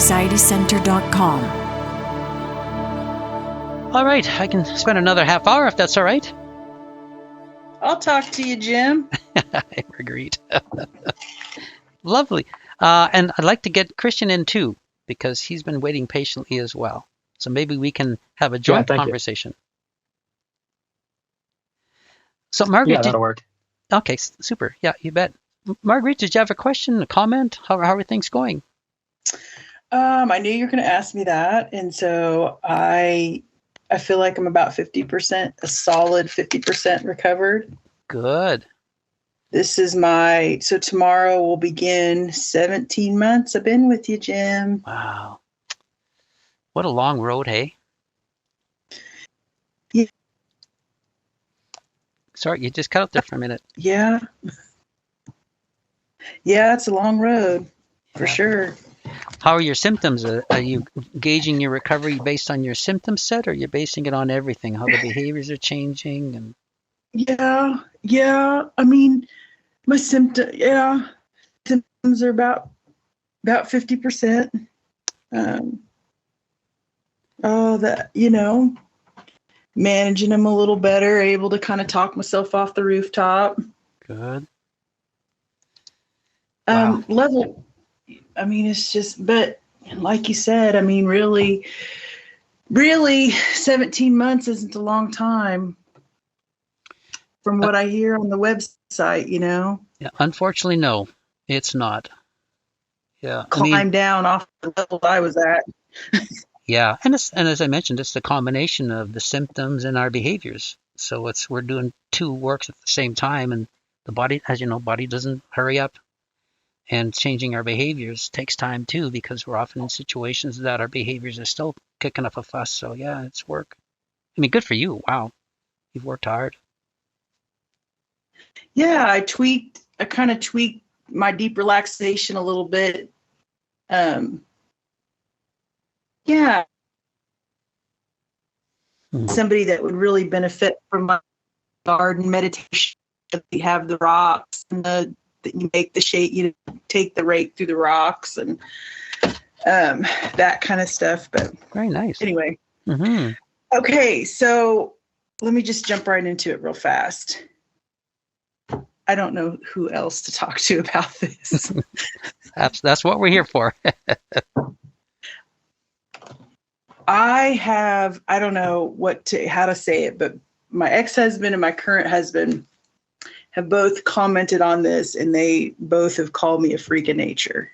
SkyleAnxietyCenter.com. All right, I can spend another half hour if that's all right. I'll talk to you, Jim. Marguerite. Lovely. And I'd like to get Christian in too, because he's been waiting patiently as well. So maybe we can have a joint conversation. So Marguerite, yeah, that'll work. Okay, super. Yeah, you bet. Marguerite, did you have a question, a comment? How are things going? I knew you were going to ask me that, and so I feel like I'm about 50%, a solid 50% recovered. Good. This is so tomorrow will begin 17 months I've been with you, Jim. Wow. What a long road, hey? Yeah. Sorry, you just cut out there for a minute. Yeah. Yeah, it's a long road, for sure. How are your symptoms? Are you gauging your recovery based on your symptom set, or are you basing it on everything? How the behaviors are changing? And yeah. I mean, my symptoms are about 50%. Managing them a little better, able to kind of talk myself off the rooftop. Good. Level. I mean, it's just, but like you said, I mean, really 17 months isn't a long time from what I hear on the website, Yeah, unfortunately, no, it's not. Yeah. Climb down off the level I was at. Yeah. And as I mentioned, it's the combination of the symptoms and our behaviors. So we're doing two works at the same time, and the body, as you know, body doesn't hurry up. And changing our behaviors takes time too, because we're often in situations that our behaviors are still kicking up a fuss. So yeah, it's work. I mean, good for you. Wow. You've worked hard. Yeah, I kind of tweaked my deep relaxation a little bit. Yeah. Somebody that would really benefit from my garden meditation. We have the rocks and that you make the shade, you take the rake through the rocks and that kind of stuff. But very nice. Anyway. Mm-hmm. Okay, so let me just jump right into it real fast. I don't know who else to talk to about this. That's what we're here for. I don't know how to say it, but my ex-husband and my current husband have both commented on this, and they both have called me a freak of nature.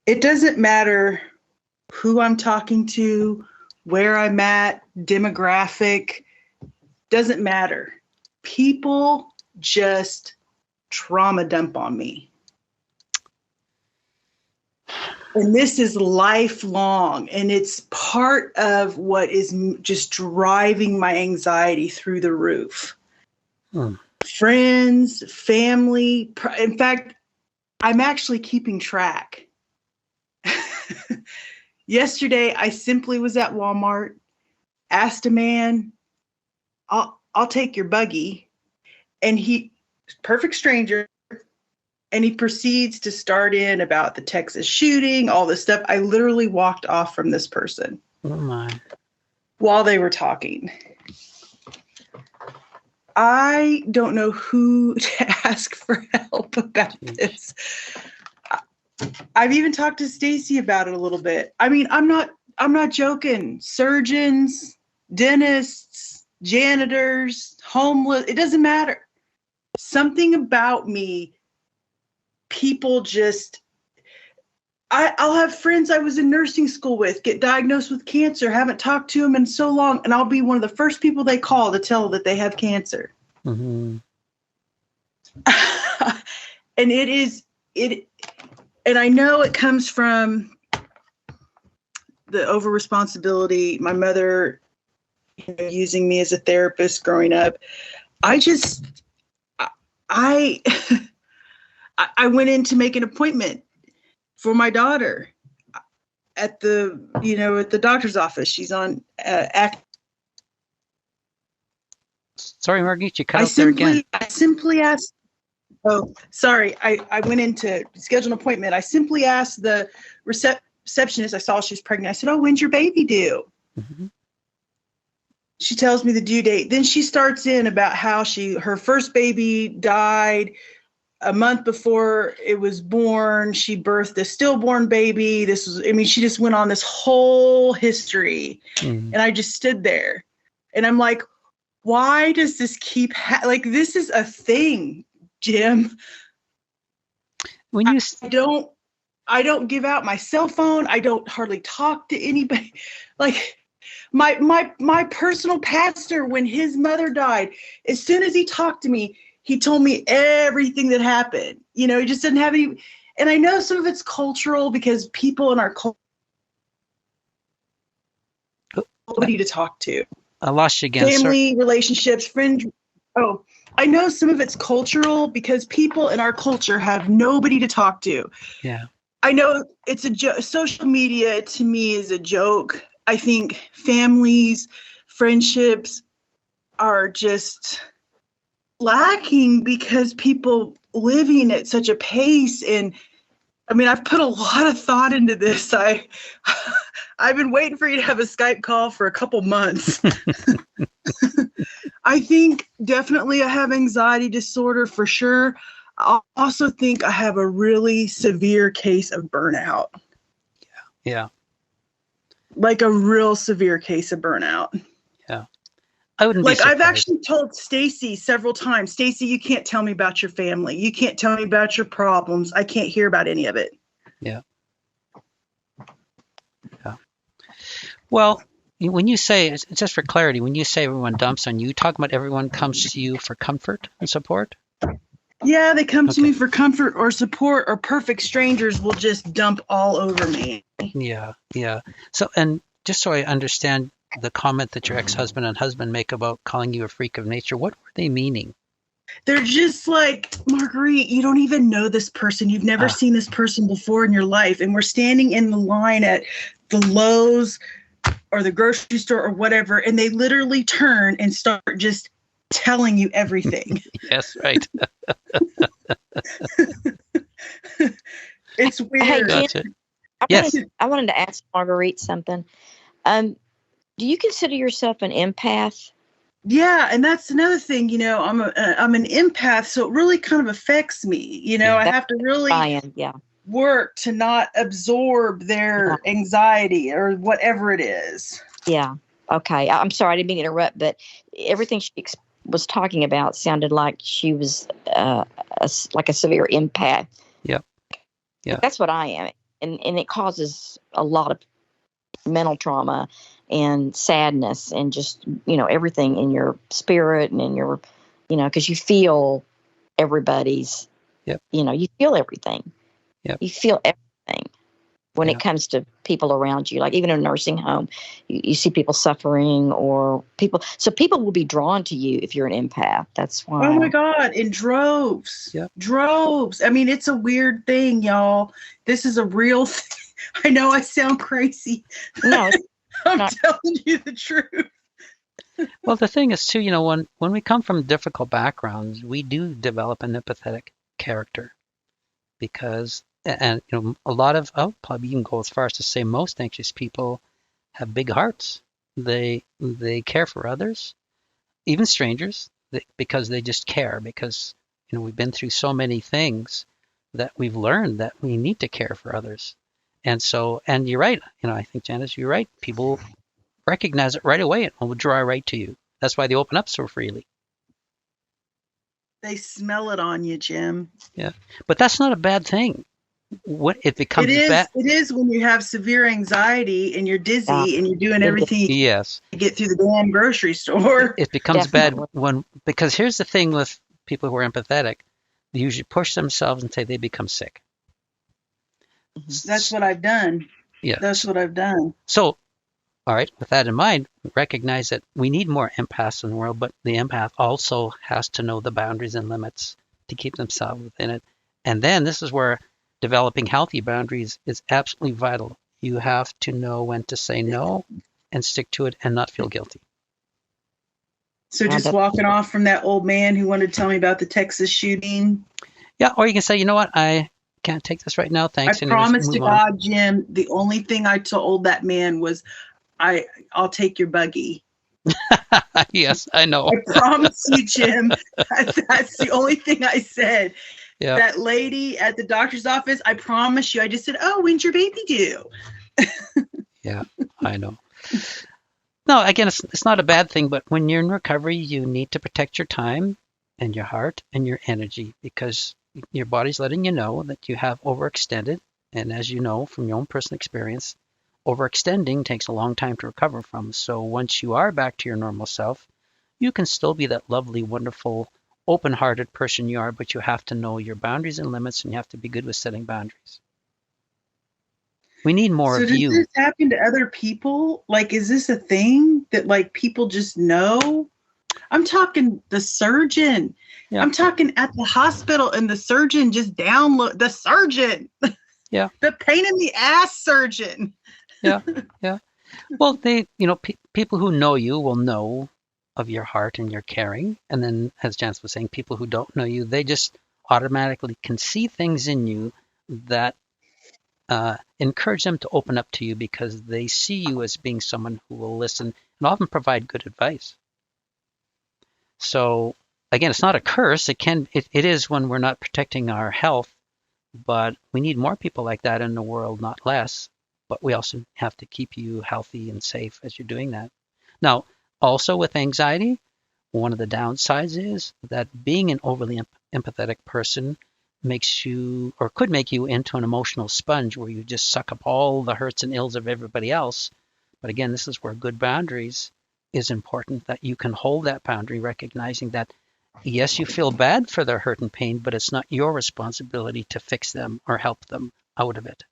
It doesn't matter who I'm talking to, where I'm at, demographic, doesn't matter. People just trauma dump on me. And this is lifelong, and it's part of what is just driving my anxiety through the roof. Friends, family. In fact, I'm actually keeping track. Yesterday, I simply was at Walmart, asked a man, I'll take your buggy. And perfect stranger. And he proceeds to start in about the Texas shooting, all this stuff. I literally walked off from this person. Oh my. While they were talking. I don't know who to ask for help about this. I've even talked to Stacy about it a little bit. I mean, I'm not joking. Surgeons, dentists, janitors, homeless, it doesn't matter. Something about me, people just, I'll have friends I was in nursing school with get diagnosed with cancer, haven't talked to them in so long, and I'll be one of the first people they call to tell that they have cancer. Mm-hmm. And and I know it comes from the over responsibility, my mother using me as a therapist growing up. I went in to make an appointment for my daughter at the doctor's office. She's on Sorry, Margit, you cut out there again. I simply asked, Oh, sorry. I went in to schedule an appointment. I simply asked the receptionist. I saw she was pregnant. I said, "Oh, when's your baby due?" Mm-hmm. She tells me the due date. Then she starts in about how her first baby died a month before it was born. She birthed a stillborn baby. She just went on this whole history. Mm-hmm. And I just stood there and I'm like, why does this keep this is a thing, Jim. When you I don't give out my cell phone. I don't hardly talk to anybody. Like my personal pastor, when his mother died, as soon as he talked to me, he told me everything that happened. He just didn't have any. And I know some of it's cultural because people in our culture nobody to talk to. I lost you again. Family relationships, friend. Oh, I know some of it's cultural because people in our culture have nobody to talk to. Yeah. I know it's social media to me is a joke. I think families, friendships are just lacking because people living at such a pace. And I've put a lot of thought into this. I've been waiting for you to have a Skype call for a couple months. I think definitely I have anxiety disorder for sure. I also think I have a really severe case of burnout. Yeah. Like a real severe case of burnout. Yeah. I wouldn't be I've surprised. actually told Stacy several times, Stacy, you can't tell me about your family. You can't tell me about your problems. I can't hear about any of it. Yeah. Yeah. Well, when you say, just for clarity, when you say everyone dumps on you, talk about everyone comes to you for comfort and support? Yeah, they come to me for comfort or support, or perfect strangers will just dump all over me. Yeah. So, and just so I understand the comment that your ex-husband and husband make about calling you a freak of nature, what were they meaning? They're just like, Marguerite, you don't even know this person. You've never seen this person before in your life. And we're standing in the line at the Lowe's or the grocery store or whatever, and they literally turn and start just telling you everything. Yes, right. It's weird. Hey, Gotcha. I wanted to ask Marguerite something. Do you consider yourself an empath? Yeah, and that's another thing. I'm an empath, so it really kind of affects me. I have to really work to not absorb their anxiety or whatever it is. Yeah. Okay. I'm sorry, I didn't mean to interrupt, but everything she was talking about sounded like she was like a severe empath. Yeah. That's what I am, and it causes a lot of mental trauma and sadness and just everything in your spirit and in your because you feel everybody's you feel everything. You feel everything when it comes to people around you. Like even in a nursing home, you see people suffering so people will be drawn to you if you're an empath. That's why. Oh my God, in droves. Yep. Droves. It's a weird thing, y'all. This is a real thing. I know I sound crazy. No, I'm telling you the truth. Well, the thing is too, when we come from difficult backgrounds, we do develop an empathetic character because, and a lot of, probably you can go as far as to say most anxious people have big hearts. They care for others, even strangers, because they just care, because, we've been through so many things that we've learned that we need to care for others. And so, and you're right, I think, Janice, you're right. People recognize it right away and will draw right to you. That's why they open up so freely. They smell it on you, Jim. Yeah, but that's not a bad thing. What it becomes bad. It is when you have severe anxiety and you're dizzy and you're doing everything to get through the damn grocery store. It becomes bad because here's the thing with people who are empathetic, they usually push themselves until they become sick. That's what I've done. Yeah, that's what I've done. So, all right, with that in mind, recognize that we need more empaths in the world, but the empath also has to know the boundaries and limits to keep themselves within it. And then this is where developing healthy boundaries is absolutely vital. You have to know when to say no and stick to it and not feel guilty. So just walking off from that old man who wanted to tell me about the Texas shooting. Yeah, or you can say, you know what, I can't take this right now. I Thanks. And just promise to move on. God, Jim, the only thing I told that man was, I'll take your buggy. Yes, I know. I promise you, Jim. That's the only thing I said. Yeah, That lady at the doctor's office, I promise you, I just said, oh, when's your baby due? yeah, I know. No, again, it's not a bad thing, but when you're in recovery, you need to protect your time and your heart and your energy because your body's letting you know that you have overextended. And as you know from your own personal experience, overextending takes a long time to recover from. So once you are back to your normal self, you can still be that lovely, wonderful, open-hearted person you are, but you have to know your boundaries and limits, and you have to be good with setting boundaries. We need more So of does you. this happen to other people? Like, is this a thing that like people just know? I'm talking the surgeon. Yeah. I'm talking at the hospital and the surgeon just download the surgeon. Yeah. The pain in the ass surgeon. Yeah. Yeah. Well, people who know you will know of your heart and your caring. And then, as Janice was saying, people who don't know you, they just automatically can see things in you that encourage them to open up to you because they see you as being someone who will listen and often provide good advice. So again, it's not a curse. It is when we're not protecting our health, but we need more people like that in the world, not less. But we also have to keep you healthy and safe as you're doing that. Now, also with anxiety, one of the downsides is that being an overly empathetic person makes you, or could make you, into an emotional sponge where you just suck up all the hurts and ills of everybody else. But again, this is where good boundaries is important, that you can hold that boundary, recognizing that, yes, you feel bad for their hurt and pain, but it's not your responsibility to fix them or help them out of it.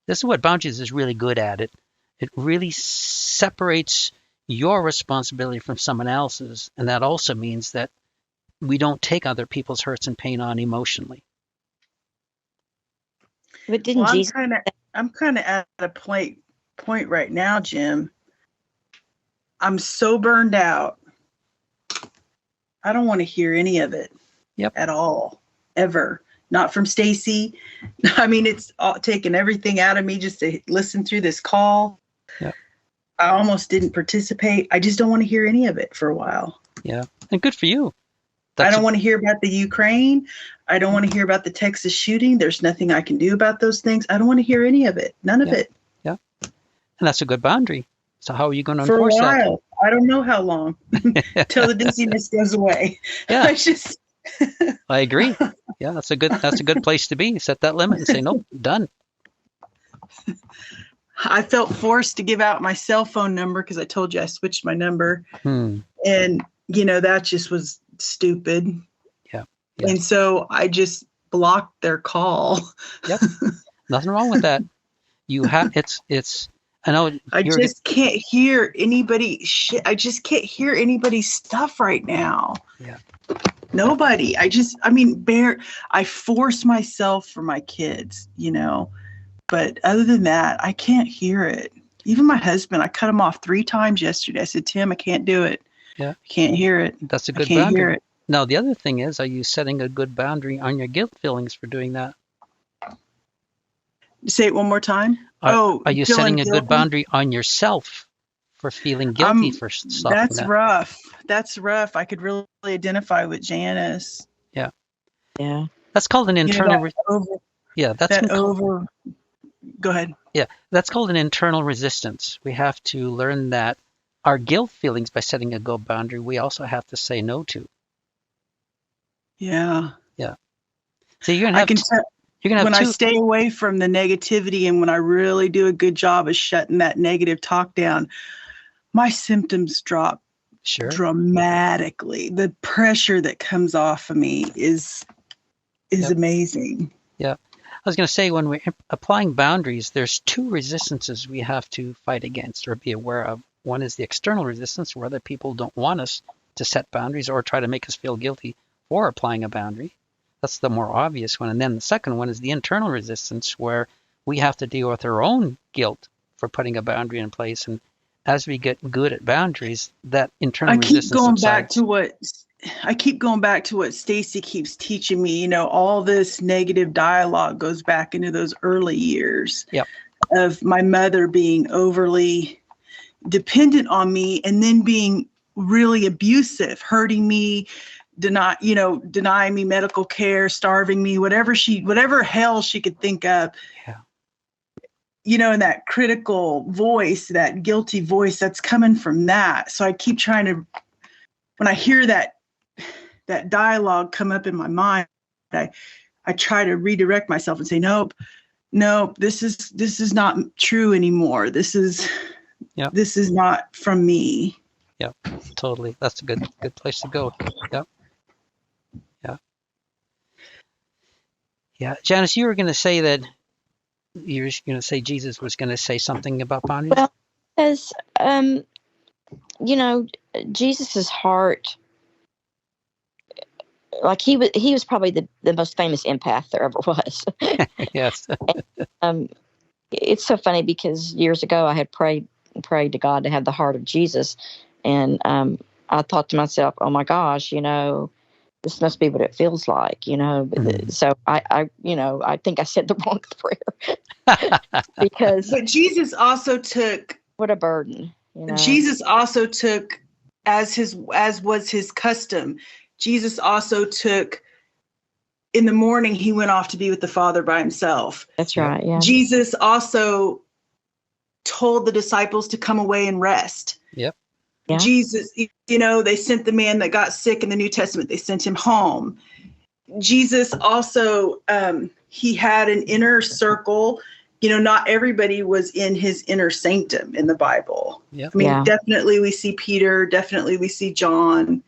This is what boundaries is really good at. It really separates your responsibility from someone else's, and that also means that we don't take other people's hurts and pain on emotionally. But didn't Well, Jesus? I'm kind of at a point right now, Jim. I'm so burned out. I don't want to hear any of it. Yep. At all, ever. Not from Stacy. I mean, it's taken everything out of me just to listen through this call. Yep. I almost didn't participate. I just don't want to hear any of it for a while. Yeah, and good for you. I don't want to hear about the Ukraine. I don't want to hear about the Texas shooting. There's nothing I can do about those things. I don't want to hear any of it. None of it. Yeah. And that's a good boundary. So how are you going to For a enforce while. that? I don't know how long. Till the dizziness goes away. Yeah. I agree. Yeah, that's a good place to be. Set that limit and say, nope, done. I felt forced to give out my cell phone number because I told you I switched my number. And, that just was stupid. Yeah. And so I just blocked their call. Yep. Nothing wrong with that. You have, it's, I know. I just can't hear anybody shit. I just can't hear anybody's stuff right now. Yeah. Nobody. I force myself for my kids, but other than that, I can't hear it. Even my husband, I cut him off 3 times yesterday. I said, Tim, I can't do it. Yeah. I can't hear it. That's a good I can't boundary. hear it. Now, the other thing is, are you setting a good boundary on your guilt feelings for doing that? Say it one more time. Are you setting a good boundary on yourself for feeling guilty for stopping that's that? rough. That's rough. I could really identify with Janice. Yeah. Yeah. That's called an internal. Go ahead. Yeah, that's called an internal resistance. We have to learn that our guilt feelings, by setting a good boundary, we also have to say no to. Yeah. Yeah. So you're gonna have. When I stay away from the negativity and when I really do a good job of shutting that negative talk down, my symptoms drop dramatically. The pressure that comes off of me is amazing. Yeah. I was going to say, when we're applying boundaries, there's 2 resistances we have to fight against or be aware of. One is the external resistance, where other people don't want us to set boundaries or try to make us feel guilty for applying a boundary. That's the more obvious one. And then the second one is the internal resistance, where we have to deal with our own guilt for putting a boundary in place. And as we get good at boundaries, that internal resistance subsides. I keep going back to what I keep going back to what Stacy keeps teaching me. You know, all this negative dialogue goes back into those early years Yep. of my mother being overly dependent on me and then being really abusive, hurting me, denying me medical care, starving me, whatever hell she could think of. Yeah. You know, and that critical voice, that guilty voice that's coming from that. So I keep trying to, when I hear that dialogue come up in my mind, I try to redirect myself and say, nope, this is not true anymore. This is not from me. Yeah, totally. That's a good place to go. Yeah. Yeah. Janice, you were going to say that Jesus was going to say something about boundaries. Well, because Jesus's heart, like he was probably the most famous empath there ever was. Yes. It's so funny because years ago I had prayed to God to have the heart of Jesus, and I thought to myself, oh my gosh, this must be what it feels like, Mm-hmm. So I think I said the wrong prayer because but Jesus also took, what a burden, Jesus also took, as was his custom, Jesus also took, in the morning he went off to be with the Father by himself. That's right. Yeah. Jesus also told the disciples to come away and rest. Yep. Yeah. Jesus, they sent the man that got sick in the New Testament. They sent him home. Jesus also, he had an inner circle. Not everybody was in his inner sanctum in the Bible. Yep. I mean, definitely we see Peter, definitely we see John.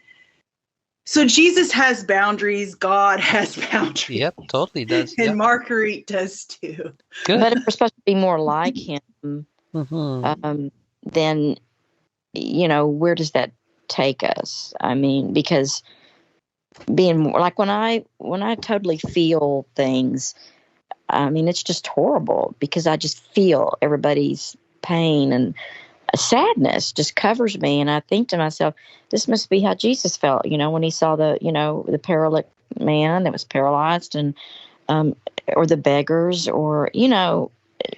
So Jesus has boundaries. God has boundaries. Yep, totally does. And yep. Marguerite does too. Good. But if we're supposed to be more like him, Mm-hmm. Then, where does that take us? I mean, because being more like when I totally feel things, I mean, it's just horrible because I just feel everybody's pain, and sadness just covers me. And I think to myself, this must be how Jesus felt, when he saw the paralytic man that was paralyzed, and or the beggars, or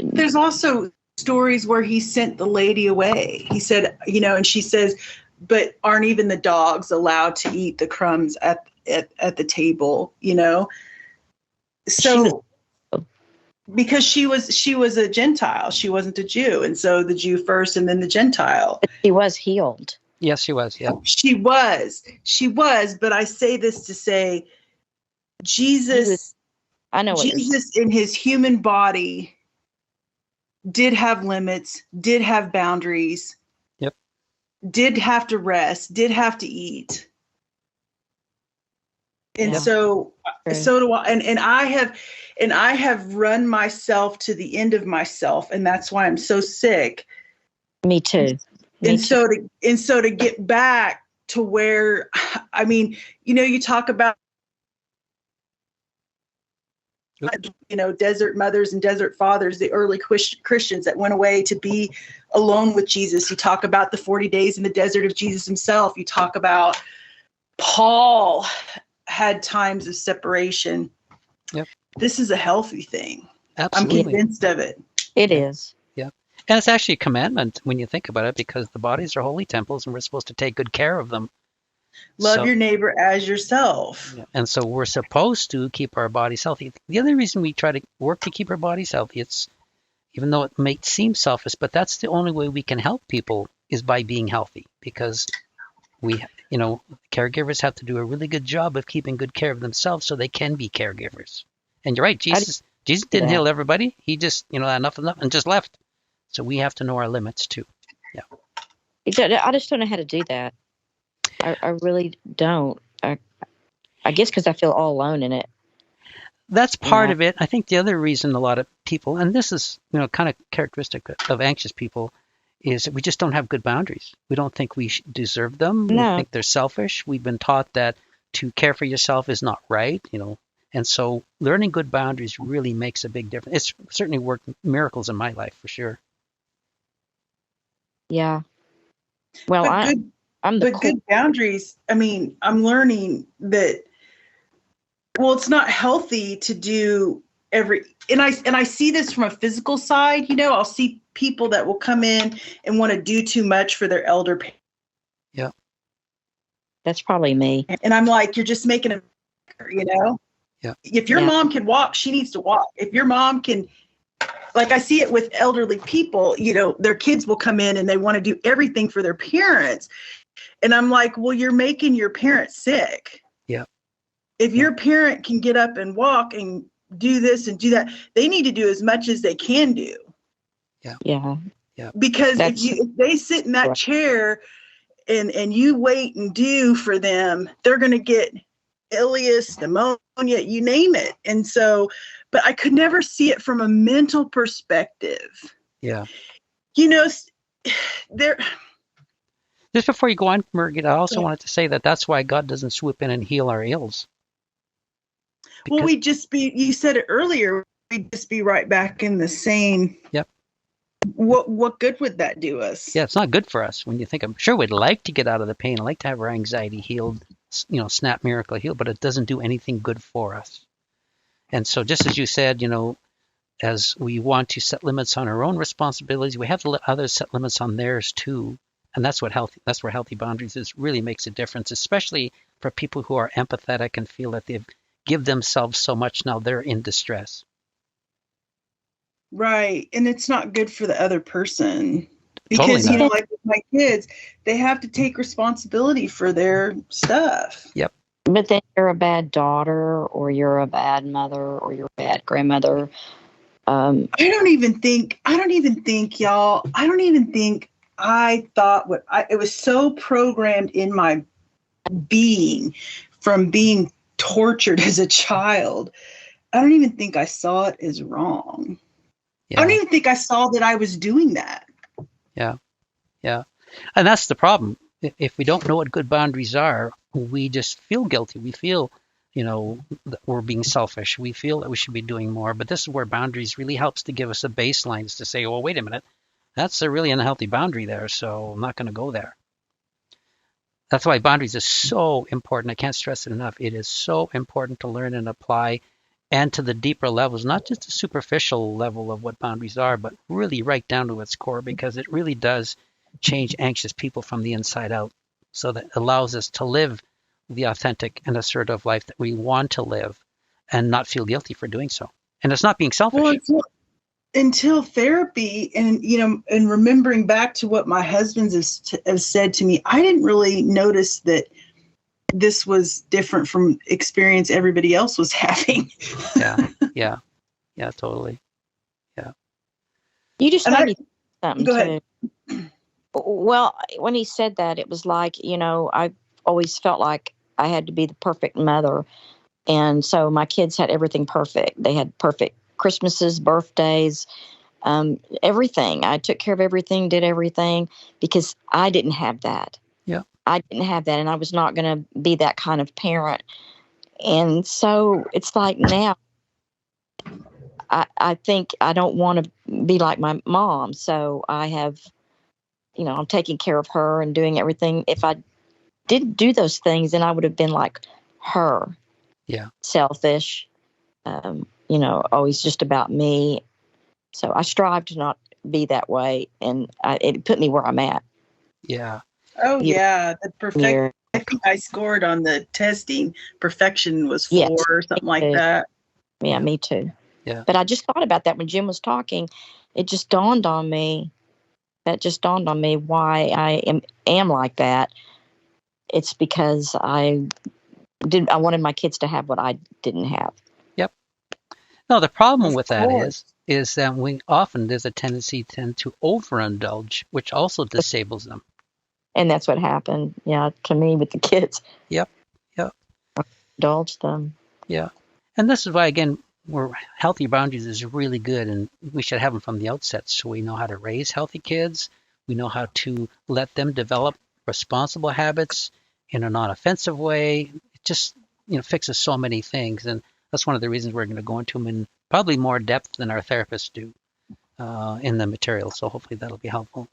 There's also stories where he sent the lady away. He said, and she says, but aren't even the dogs allowed to eat the crumbs at the table, So because she was a Gentile, she wasn't a Jew, and so the Jew first and then the Gentile. But she was healed. Yes, she was. Yeah. She was, but I say this to say Jesus in his human body did have limits, did have boundaries. Yep. Did have to rest, did have to eat. And so do I. And I have run myself to the end of myself, and that's why I'm so sick. Me too. So to get back to where, I mean, you talk about desert mothers and desert fathers, the early Christians that went away to be alone with Jesus. You talk about the 40 days in the desert of Jesus himself. You talk about Paul had times of separation. Yep. This is a healthy thing. Absolutely. I'm convinced of it. It is. Yeah. And it's actually a commandment when you think about it, because the bodies are holy temples and we're supposed to take good care of them. Love your neighbor as yourself. Yeah. And so we're supposed to keep our bodies healthy. The other reason we try to work to keep our bodies healthy, it's, even though it may seem selfish, but that's the only way we can help people is by being healthy, because we, caregivers have to do a really good job of keeping good care of themselves so they can be caregivers. And you're right, Jesus didn't heal everybody. He just, enough and just left. So we have to know our limits too. Yeah. I just don't know how to do that. I really don't. I guess because I feel all alone in it. That's part of it. I think the other reason a lot of people, and this is, kind of characteristic of anxious people, is that we just don't have good boundaries. We don't think we deserve them. No. We think they're selfish. We've been taught that to care for yourself is not right, And so learning good boundaries really makes a big difference. It's certainly worked miracles in my life, for sure. Yeah. Well, I'm the But cool. good boundaries, I mean, I'm learning that, well, it's not healthy to do and I see this from a physical side, I'll see people that will come in and want to do too much for their elder parents. Yeah. That's probably me. And I'm like, you're just making a, Yeah. If your Yeah. mom can walk, she needs to walk. If your mom can, like I see it with elderly people, their kids will come in and they want to do everything for their parents. And I'm like, well, you're making your parents sick. Yeah. If your parent can get up and walk and do this and do that, they need to do as much as they can do. Yeah. Yeah. Yeah. Because if they sit in that right. chair and you wait and do for them, they're going to get ileus, pneumonia, you name it. And so, but I could never see it from a mental perspective. Yeah. There. Just before you go on, Margaret, I also wanted to say that's why God doesn't swoop in and heal our ills. Well, you said it earlier, we'd just be right back in the same. Yep. What good would that do us? Yeah, it's not good for us when you think. I'm sure we'd like to get out of the pain, like to have our anxiety healed, snap miracle healed, but it doesn't do anything good for us. And so just as you said, as we want to set limits on our own responsibilities, we have to let others set limits on theirs too. And that's where healthy boundaries really makes a difference, especially for people who are empathetic and feel that they've give themselves so much now they're in distress. Right. And it's not good for the other person. Because, totally like with my kids, they have to take responsibility for their stuff. Yep. But then you're a bad daughter, or you're a bad mother, or you're a bad grandmother. I don't even think, y'all, I thought it was so programmed in my being from being tortured as a child. I don't even think I saw it as wrong. Yeah. I don't even think I saw that I was doing that. Yeah. Yeah. And that's the problem. If we don't know what good boundaries are, we just feel guilty. We feel, that we're being selfish. We feel that we should be doing more. But this is where boundaries really helps to give us a baseline, is to say, well, wait a minute, that's a really unhealthy boundary there, so I'm not going to go there. That's why boundaries is so important. I can't stress it enough. It is so important to learn and apply, and to the deeper levels, not just the superficial level of what boundaries are, but really right down to its core, because it really does change anxious people from the inside out. So that allows us to live the authentic and assertive life that we want to live and not feel guilty for doing so. And it's not being selfish. Well, until therapy and, and remembering back to what my husband has said to me, I didn't really notice that this was different from experience everybody else was having. Yeah, totally. Yeah. You just made me something go ahead. too. Well, when he said that, it was like, I always felt like I had to be the perfect mother. And so my kids had everything perfect. They had perfect Christmases, birthdays, everything. I took care of everything, did everything, because I didn't have that. Yeah. I didn't have that, and I was not going to be that kind of parent. And so it's like now I think I don't want to be like my mom. So I have, I'm taking care of her and doing everything. If I didn't do those things, then I would have been like her. Yeah. Selfish, always just about me. So I strive to not be that way, and it put me where I'm at. Yeah. Oh, yeah. The perfect. I think I scored on the testing. Perfection was 4 or something like that. Yeah, me too. Yeah. But I just thought about that when Jim was talking. It just dawned on me. That just dawned on me why I am like that. It's because I wanted my kids to have what I didn't have. Yep. No, the problem with that is that there's a tendency to overindulge, which also disables them. And that's what happened, to me with the kids. Yep. Indulge them. Yeah. And this is why, again, healthy boundaries is really good, and we should have them from the outset, so we know how to raise healthy kids. We know how to let them develop responsible habits in a non-offensive way. It just, fixes so many things. And that's one of the reasons we're going to go into them in probably more depth than our therapists do in the material. So hopefully that'll be helpful.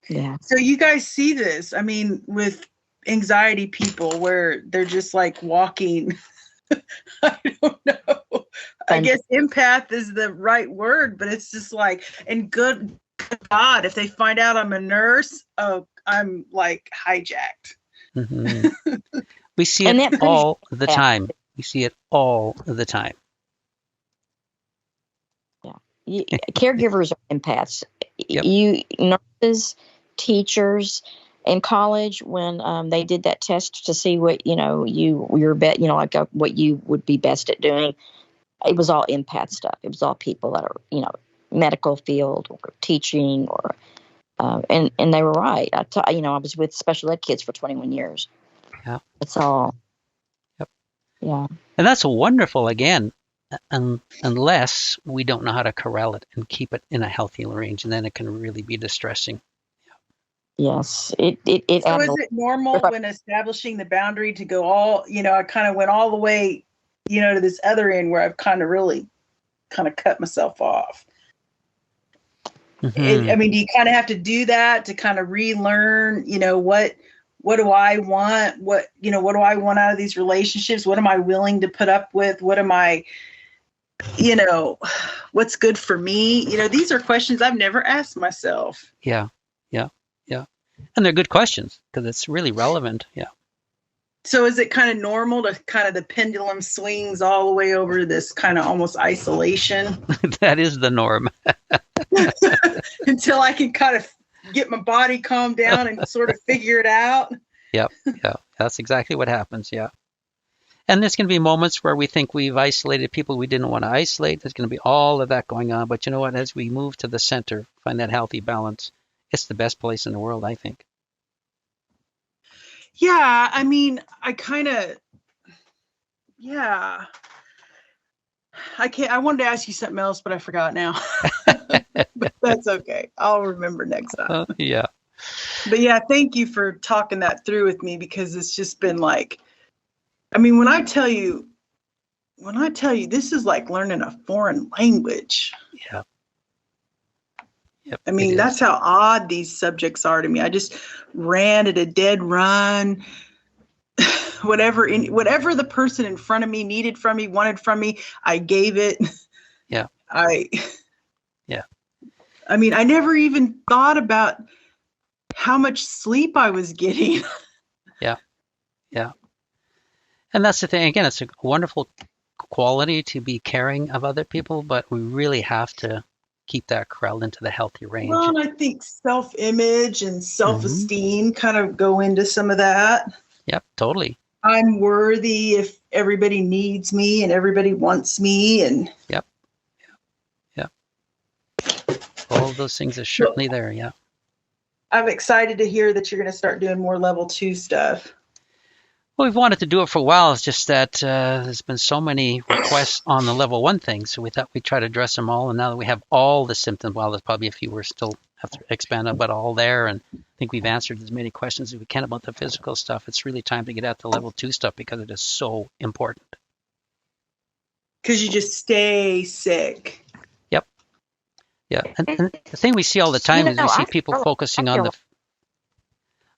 Yeah. So you guys see this, I mean, with anxiety people where they're just like walking. I don't know. I guess empath is the right word, but it's just like, and good God, if they find out I'm a nurse, oh, I'm like hijacked. Mm-hmm. We see And it that all the time. We see it all the time. Yeah. Caregivers are empaths. Yep. You nurses, teachers in college, when they did that test to see what your bet, like what you would be best at doing, it was all empath stuff. It was all people that are medical field or teaching or and they were right. I was with special ed kids for 21 years. Yeah. It's all. Yep. Yeah. And that's wonderful again, unless we don't know how to corral it and keep it in a healthy range, and then it can really be distressing. Yes. So is it normal when establishing the boundary to go all, I kind of went all the way, to this other end where I've kind of really kind of cut myself off? Mm-hmm. I mean, do you kind of have to do that to kind of relearn, what do I want? What do I want out of these relationships? What am I willing to put up with? What am I, what's good for me? These are questions I've never asked myself. Yeah. And they're good questions because it's really relevant. Yeah. So is it kind of normal to kind of the pendulum swings all the way over to this kind of almost isolation? That is the norm. Until I can kind of get my body calmed down and sort of figure it out. Yep. Yeah. That's exactly what happens. Yeah. And there's going to be moments where we think we've isolated people we didn't want to isolate. There's going to be all of that going on. But you know what? As we move to the center, find that healthy balance, it's the best place in the world, I think. Yeah. I mean, I wanted to ask you something else, but I forgot now. But that's okay. I'll remember next time. Yeah. But yeah, thank you for talking that through with me, because it's just been like, I mean, when I tell you this is like learning a foreign language. Yeah. Yep, I mean, that's how odd these subjects are to me. I just ran at a dead run. Whatever the person in front of me needed from me, wanted from me, I gave it. Yeah. I mean, I never even thought about how much sleep I was getting. Yeah. And that's the thing. Again, it's a wonderful quality to be caring of other people, but we really have to keep that corralled into the healthy range. Well, and I think self-image and self-esteem kind of go into some of that. Yep, totally. I'm worthy if everybody needs me and everybody wants me. And Yep. All of those things are certainly there. Yeah. I'm excited to hear that you're going to start doing more level 2 stuff. Well, we've wanted to do it for a while. It's just that there's been so many requests on the level 1 thing, so we thought we'd try to address them all. And now that we have all the symptoms, well, there's probably a few we're still have to expand on, but all there. And I think we've answered as many questions as we can about the physical stuff. It's really time to get at the level 2 stuff because it is so important. Because you just stay sick. Yep. Yeah. And the thing we see all the time is we see people focusing on the...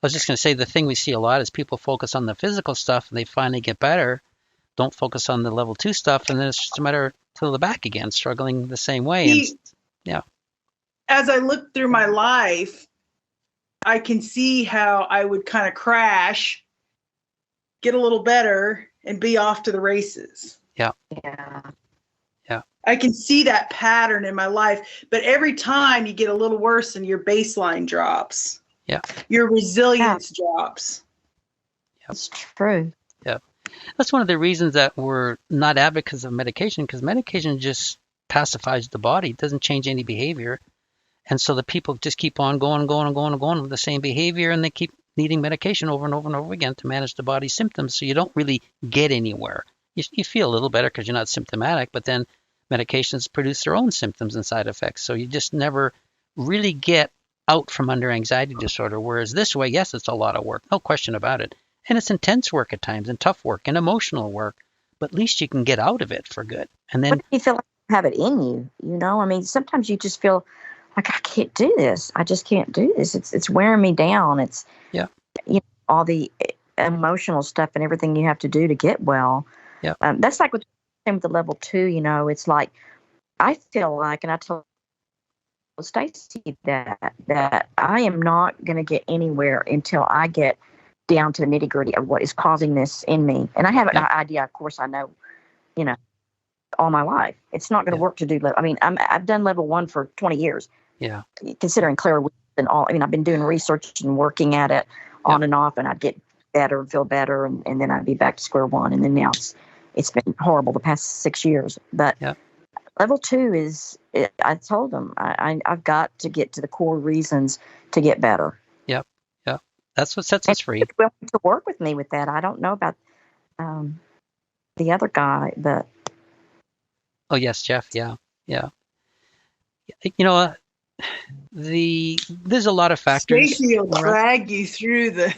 I was just going to say the thing we see a lot is people focus on the physical stuff and they finally get better, don't focus on the level 2 stuff, and then it's just a matter till the back again, struggling the same way. Yeah. As I look through my life, I can see how I would kind of crash, get a little better, and be off to the races. Yeah. I can see that pattern in my life, but every time you get a little worse and your baseline drops. Yeah. Your resilience drops. That's true. Yeah. That's one of the reasons that we're not advocates of medication, because medication just pacifies the body. It doesn't change any behavior. And so the people just keep on going with the same behavior, and they keep needing medication over and over and over again to manage the body's symptoms. So you don't really get anywhere. You feel a little better because you're not symptomatic, but then medications produce their own symptoms and side effects. So you just never really get out from under anxiety disorder. Whereas this way, yes, it's a lot of work, no question about it. And it's intense work at times, and tough work, and emotional work, but at least you can get out of it for good. And then what do you feel like you have it in you? I mean, sometimes you just feel like, I can't do this. I just can't do this. It's wearing me down. It's, Yeah. you know, all the emotional stuff and everything you have to do to get well. Yeah. That's like with the level 2, you know, it's like, I feel like, and I told Stacy that I am not going to get anywhere until I get down to the nitty gritty of what is causing this in me. And I have an idea, of course, I know, you know, all my life. It's not going to work to do. I mean, I've done level 1 for 20 years. Yeah. Considering Claire and all, I mean, I've been doing research and working at it on and off, and I'd get better and feel better, and then I'd be back to square one. And then now it's been horrible the past 6 years. But level 2 is, I told them, I've got to get to the core reasons to get better. Yep. Yeah. That's what sets us free. Willing to work with me with that. I don't know about the other guy, but. Oh yes, Jeff. Yeah. Yeah. You know, there's a lot of factors. Stacy will drag you through the.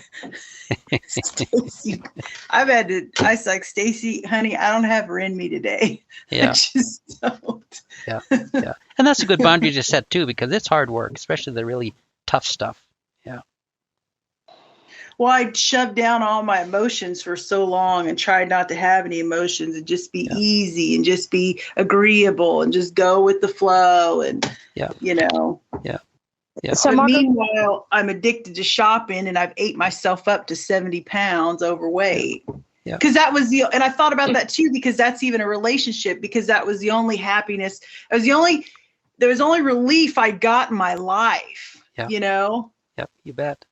Stacy, I was like, Stacy, honey, I don't have her in me today. Yeah. I just don't. Yeah. Yeah. And that's a good boundary to set too, because it's hard work, especially the really tough stuff. Yeah. Well, I shoved down all my emotions for so long and tried not to have any emotions and just be easy and just be agreeable and just go with the flow and, you know. Yeah. Yeah. So meanwhile, I'm addicted to shopping and I've ate myself up to 70 pounds overweight. Yeah. Because that was and I thought about that too, because that's even a relationship, because that was the only happiness. There was only relief I got in my life, you know? Yep. You bet.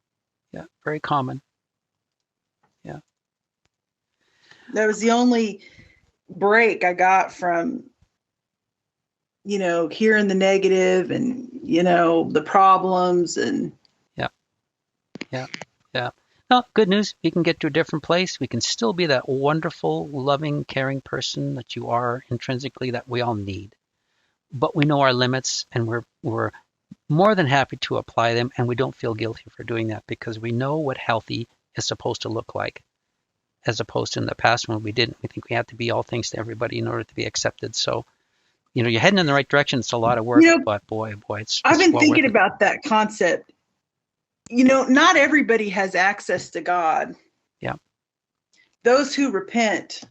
Yeah, very common. Yeah. That was the only break I got from, you know, hearing the negative and, you know, the problems and. Yeah. No, good news. We can get to a different place. We can still be that wonderful, loving, caring person that you are intrinsically, that we all need. But we know our limits, and we're more than happy to apply them, and we don't feel guilty for doing that because we know what healthy is supposed to look like, as opposed to in the past when we didn't. We think we had to be all things to everybody in order to be accepted. So, you know, you're heading in the right direction. It's a lot of work, but boy, it's I've been well thinking worth it. about that concept. You know, not everybody has access to God. Yeah. Those who repent.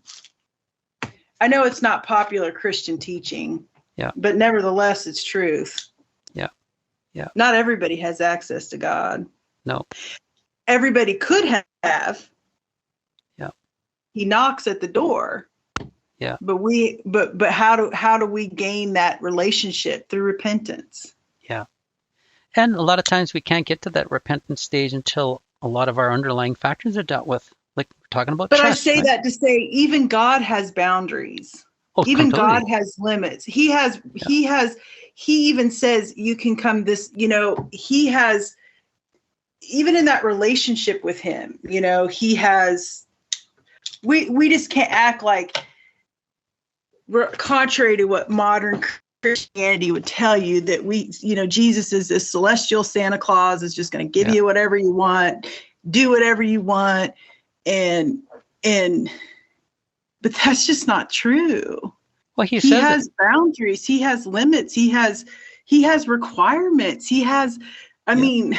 I know it's not popular Christian teaching. Yeah. But nevertheless, it's truth. Yeah. Yeah. Not everybody has access to God. No. Everybody could have. Yeah. He knocks at the door. Yeah. But how do we gain that relationship? Through repentance. Yeah. And a lot of times we can't get to that repentance stage until a lot of our underlying factors are dealt with, like we're talking about. But trust, I say right? that to say even God has boundaries. Oh, even completely. God has limits. He even says you can come this, you know, he has, even in that relationship with him, you know, he has, we just can't act like, we're contrary to what modern Christianity would tell you, that we, you know, Jesus is this celestial Santa Claus is just going to give you whatever you want, do whatever you want. But that's just not true. Well, he has boundaries. He has limits. He has requirements. He has, I mean,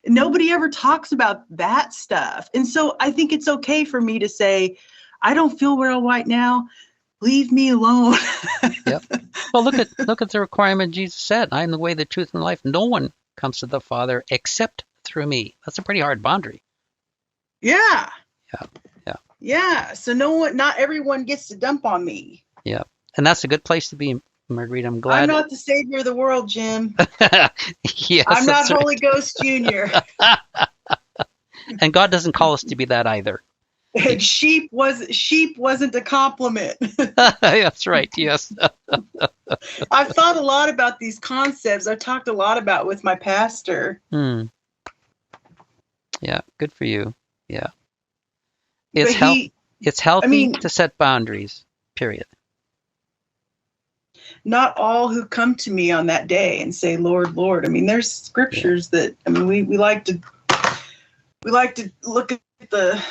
nobody ever talks about that stuff. And so I think it's okay for me to say, I don't feel well right now. Leave me alone. Yep. Well, look at the requirement Jesus said. I am the way, the truth, and life. No one comes to the Father except through me. That's a pretty hard boundary. Yeah. Yeah. Yeah. Yeah. So not everyone gets to dump on me. Yeah. And that's a good place to be, Marguerite. I'm glad. I'm not the savior of the world, Jim. Yes, I'm not right. Holy Ghost Jr. And God doesn't call us to be that either. And sheep wasn't a compliment. That's right. Yes. I've thought a lot about these concepts. I've talked a lot about with my pastor. Yeah. Good for you. Yeah. It's healthy to set boundaries, period. Not all who come to me on that day and say, Lord, Lord. I mean, there's scriptures that, I mean, we like to look at the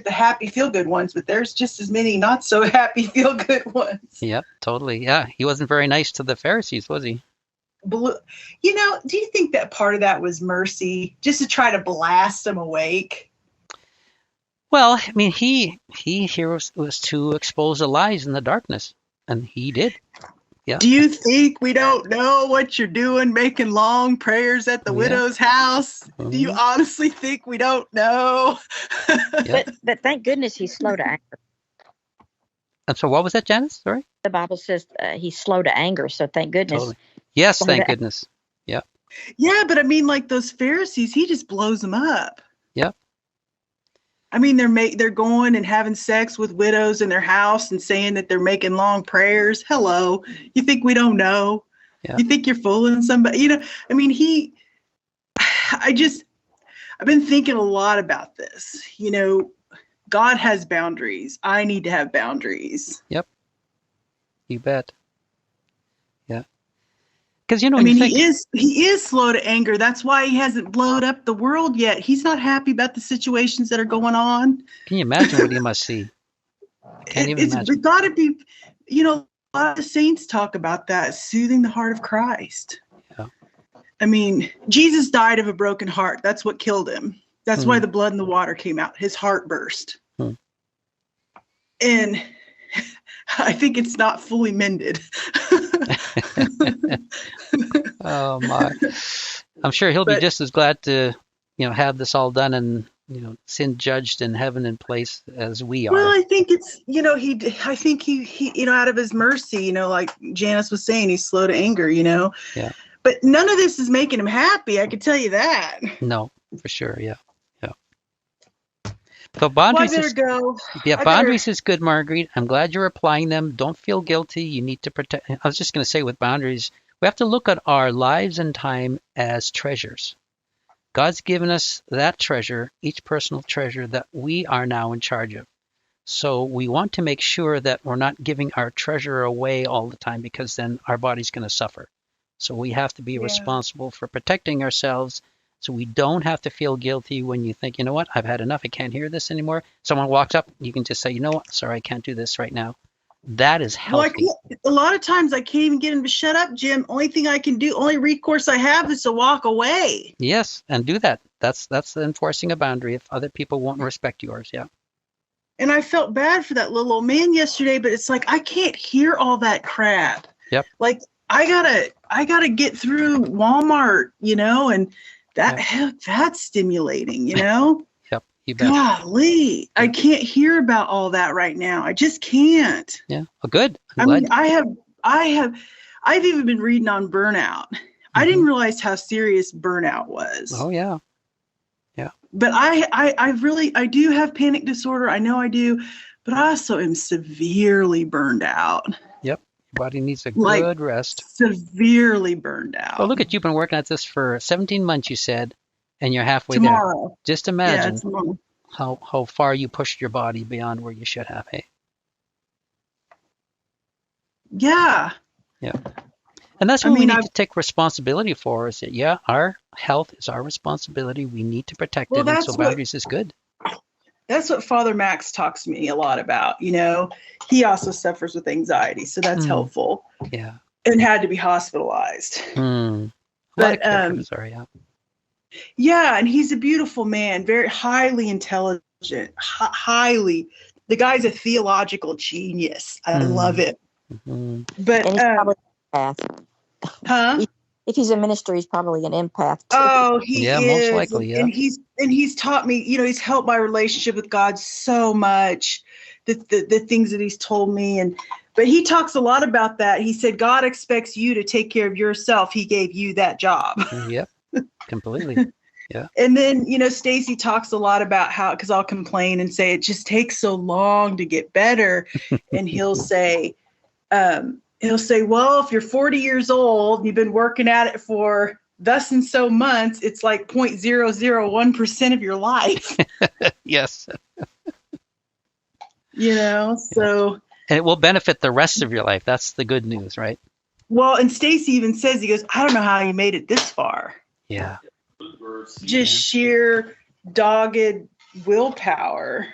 happy feel good ones, but there's just as many not so happy feel good ones. Yep, totally. Yeah. He wasn't very nice to the Pharisees, was he? Do you think that part of that was mercy, just to try to blast them awake? Well, I mean, he here was to expose the lies in the darkness, and he did. Yeah. Do you think we don't know what you're doing, making long prayers at the widow's house? Do you honestly think we don't know? But thank goodness he's slow to anger. And so what was that, Janice? Sorry? The Bible says he's slow to anger, so thank goodness. Totally. Yes, thank goodness. Yeah. Yeah, but I mean, like those Pharisees, he just blows them up. Yep. I mean, they're going and having sex with widows in their house and saying that they're making long prayers. Hello, you think we don't know? Yeah. You think you're fooling somebody? I mean, I've been thinking a lot about this. God has boundaries. I need to have boundaries. Yep. You bet. Yeah. Because he is slow to anger. That's why he hasn't blown up the world yet. He's not happy about the situations that are going on. Can you imagine what he must see? Can't even imagine. It's got to be, a lot of the saints talk about that, soothing the heart of Christ. Yeah. I mean, Jesus died of a broken heart. That's what killed him. That's why the blood and the water came out. His heart burst. And I think it's not fully mended. Oh my! I'm sure he'll be just as glad to, have this all done and sin judged in heaven in place as we are. Well, I think it's I think he out of his mercy, like Janice was saying, he's slow to anger. Yeah. But none of this is making him happy. I can tell you that. No, for sure. Yeah. So boundaries boundaries is good, Marguerite. I'm glad you're applying them. Don't feel guilty. You need to protect. I was just going to say with boundaries, we have to look at our lives and time as treasures. God's given us that treasure, each personal treasure that we are now in charge of. So we want to make sure that we're not giving our treasure away all the time, because then our body's going to suffer. So we have to be responsible for protecting ourselves. So we don't have to feel guilty when you think, you know what, I've had enough. I can't hear this anymore. Someone walks up, you can just say, you know what, sorry, I can't do this right now. That is healthy. Well, a lot of times I can't even get him to shut up, Jim. Only thing I can do, only recourse I have is to walk away. Yes, and do that. That's enforcing a boundary if other people won't respect yours. Yeah. And I felt bad for that little old man yesterday, but it's like I can't hear all that crap. Yep. Like I gotta get through Walmart, and that's stimulating, Yep, you bet. Golly, I can't hear about all that right now. I just can't. Yeah, well, good. I've even been reading on burnout. I didn't realize how serious burnout was. Oh yeah, yeah. But I do have panic disorder. I know I do, but I also am severely burned out. Yep. Body needs a good rest. Severely burned out. Well, look at you've been working at this for 17 months, you said, and you're halfway tomorrow. There. Just imagine how far you pushed your body beyond where you should have. Hey. Yeah. Yeah. And that's what we need to take responsibility for. Is that our health is our responsibility. We need to protect it, and so boundaries is good. That's what Father Max talks to me a lot about. He also suffers with anxiety, so that's helpful. Yeah. And had to be hospitalized. But yeah, and he's a beautiful man, very highly intelligent, highly. The guy's a theological genius. I love it. Mm-hmm. But and he's probably an empath. If he's a minister, he's probably an empath too. Oh, he is. Most likely, yeah. And he's taught me, he's helped my relationship with God so much. The things that he's told me, but he talks a lot about that. He said God expects you to take care of yourself. He gave you that job. Yep, completely. Yeah. And then Stacy talks a lot about how, because I'll complain and say it just takes so long to get better, and he'll say, well, if you're 40 years old and you've been working at it for thus and so months, it's like 0.001% of your life. Yes. So. And it will benefit the rest of your life. That's the good news, right? Well, and Stacy even says, he goes, I don't know how you made it this far. Yeah. Just sheer dogged willpower.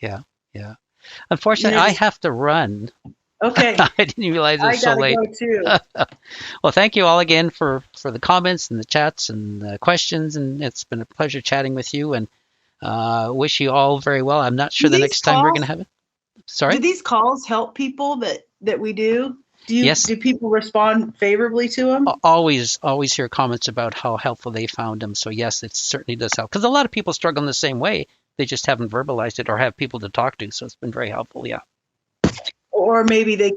Yeah. Yeah. Unfortunately, I have to run. Okay. I didn't realize it I was so gotta late. go too. Well, thank you all again for the comments and the chats and the questions, and it's been a pleasure chatting with you. And wish you all very well. I'm not sure the next time we're going to have it. Sorry. Do these calls help people that we do? Yes. Do people respond favorably to them? Always hear comments about how helpful they found them. So yes, it certainly does help, because a lot of people struggle in the same way. They just haven't verbalized it or have people to talk to. So it's been very helpful. Yeah. Or maybe they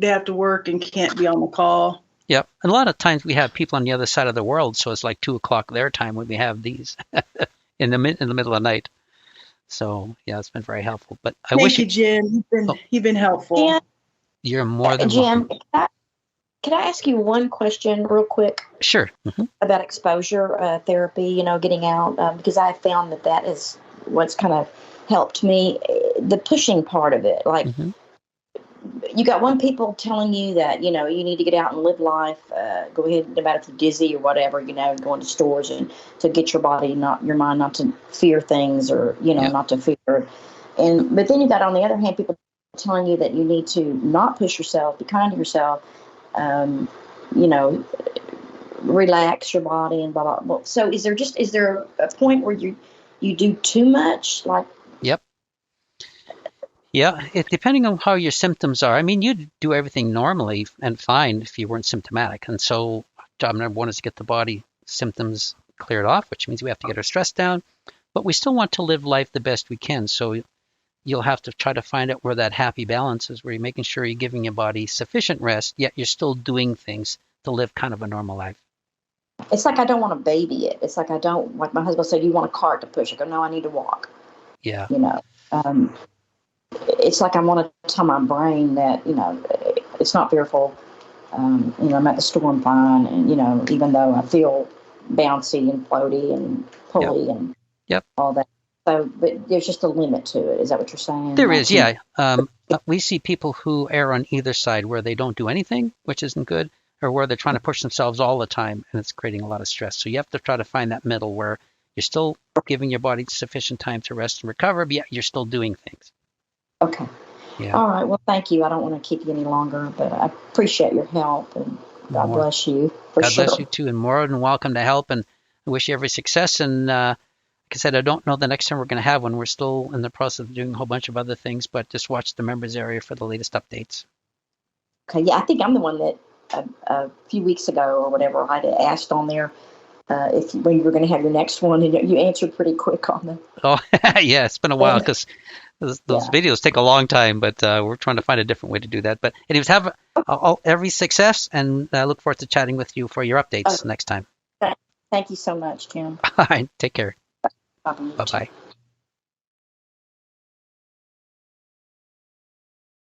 have to work and can't be on the call. Yep. And a lot of times we have people on the other side of the world, so it's like 2:00 their time when we have these in the middle of the night. So yeah, it's been very helpful. But I wish Thank you, Jim. You've been helpful. Yeah. You're more than welcome. Jim, can I ask you one question real quick? Sure. About exposure therapy, getting out, because I found that is what's kind of helped me, the pushing part of it. Like, you got one people telling you that, you need to get out and live life, go ahead, no matter if you're dizzy or whatever, going to stores and to get your body, not your mind, not to fear things or, not to fear. But then you got, on the other hand, people telling you that you need to not push yourself, be kind to yourself, relax your body and blah, blah, blah. So is there a point where you do too much? Like, Yep. Yeah, depending on how your symptoms are. I mean, you'd do everything normally and fine if you weren't symptomatic. And so job number one is to get the body symptoms cleared off, which means we have to get our stress down. But we still want to live life the best we can. So you'll have to try to find out where that happy balance is, where you're making sure you're giving your body sufficient rest, yet you're still doing things to live kind of a normal life. It's like I don't want to baby it. It's like I don't, like my husband said, you want a cart to push. I go, no, I need to walk. Yeah. It's like I want to tell my brain that, it's not fearful. I'm at the store, I'm fine. And, even though I feel bouncy and floaty and pulley and all that. So, but there's just a limit to it. Is that what you're saying? There is, yeah. We see people who err on either side, where they don't do anything, which isn't good, or where they're trying to push themselves all the time, and it's creating a lot of stress. So you have to try to find that middle where you're still giving your body sufficient time to rest and recover, but yet you're still doing things. Okay. Yeah. All right. Well, thank you. I don't want to keep you any longer, but I appreciate your help, and God bless you. God bless you too, and more than welcome to help. And I wish you every success. And like I said, I don't know the next time we're going to have one. We're still in the process of doing a whole bunch of other things, but just watch the members area for the latest updates. Okay. Yeah, I think I'm the one that a few weeks ago or whatever I had asked on there when you were going to have your next one, and you answered pretty quick on them. Oh, yeah, it's been a while because those videos take a long time, but we're trying to find a different way to do that. But anyways, have every success, and I look forward to chatting with you for your updates next time. Thank you so much, Jim. All right, take care. Bye-bye. Bye-bye.